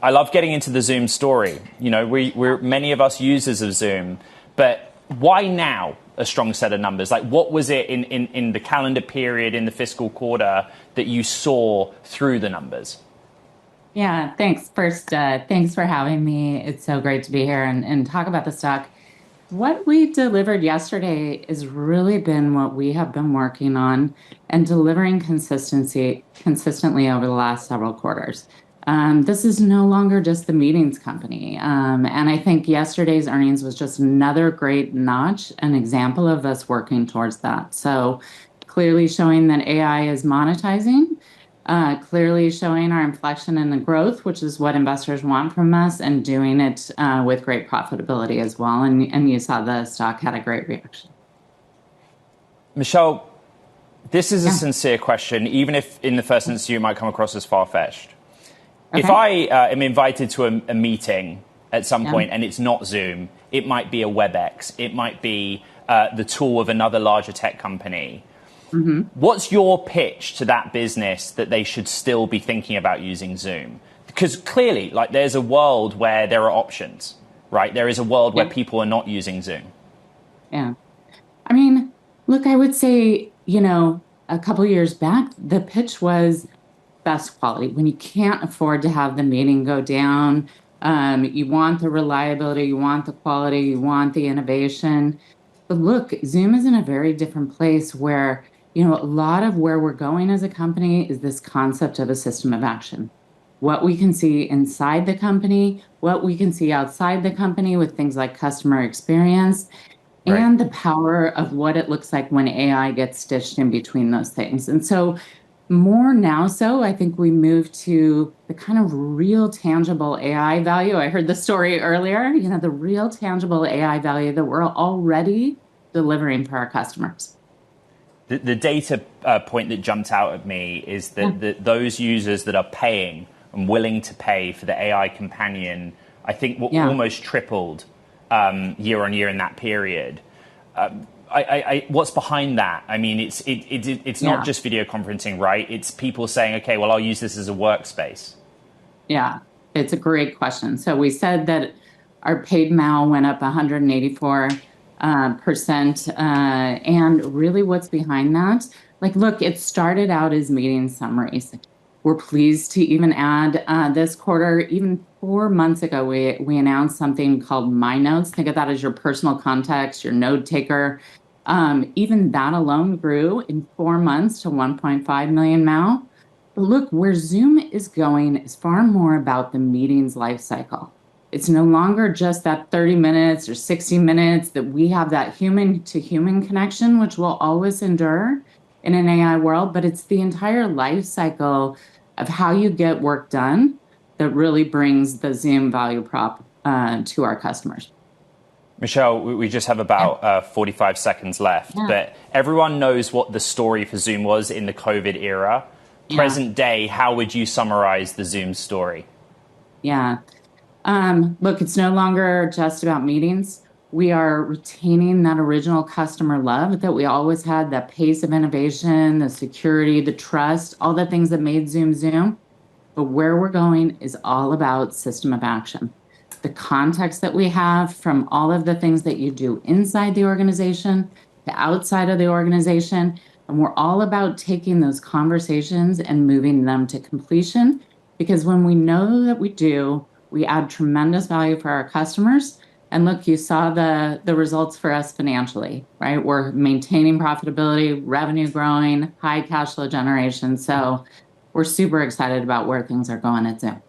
I love getting into the Zoom story. You know, we're many of us users of Zoom, but why now a strong set of numbers? Like, what was it in the calendar period, in the fiscal quarter, that you saw through the numbers? Yeah, thanks. First, thanks for having me. It's so great to be here and talk about the stock. What we delivered yesterday has really been what we have been working on and delivering consistently over the last several quarters. This is no longer just the meetings company. And I think yesterday's earnings was just another great notch, an example of us working towards that. So clearly showing that AI is monetizing, clearly showing our inflection in the growth, which is what investors want from us, and doing it with great profitability as well. And you saw the stock had a great reaction. Michelle, this is a sincere question, even if in the first instance you might come across as far-fetched. Okay. If I am invited to a meeting at some point and it's not Zoom, it might be a WebEx, it might be the tool of another larger tech company. Mm-hmm. What's your pitch to that business that they should still be thinking about using Zoom? Because clearly, like, there's a world where there are options, right? There is a world where people are not using Zoom. Yeah. I mean, look, I would say, a couple of years back, the pitch was best quality. When you can't afford to have the meeting go down, you want the reliability, you want the quality, you want the innovation. But look, Zoom is in a very different place where, a lot of where we're going as a company is this concept of a system of action. What we can see inside the company, what we can see outside the company with things like customer experience, right, and the power of what it looks like when AI gets stitched in between those things. And so more now so, I think we move to the kind of real tangible AI value. I heard the story earlier, the real tangible AI value that we're already delivering for our customers. The data point that jumped out at me is that those users that are paying and willing to pay for the AI companion, I think almost tripled year on year in that period. What's behind that? I mean, it's not just video conferencing, right? It's people saying, okay, well, I'll use this as a workspace. Yeah, it's a great question. So we said that our paid MAU went up 184%. And really what's behind that? Like, look, it started out as meeting summaries. We're pleased to even add this quarter, even 4 months ago, we announced something called My Notes. Think of that as your personal context, your note taker. Even that alone grew in 4 months to 1.5 million MAU. But look, where Zoom is going is far more about the meetings life cycle. It's no longer just that 30 minutes or 60 minutes that we have that human to human connection, which will always endure in an AI world, but it's the entire life cycle of how you get work done that really brings the Zoom value prop to our customers. Michelle, we just have about 45 seconds left, but everyone knows what the story for Zoom was in the COVID era. Present day, how would you summarize the Zoom story? Yeah. Look, it's no longer just about meetings. We are retaining that original customer love that we always had, that pace of innovation, the security, the trust, all the things that made Zoom Zoom. But where we're going is all about system of action. The context that we have from all of the things that you do inside the organization to outside of the organization. And we're all about taking those conversations and moving them to completion. Because when we know that we do, we add tremendous value for our customers. And look, you saw the results for us financially, right? We're maintaining profitability, revenue growing, high cash flow generation. So we're super excited about where things are going at Zoom.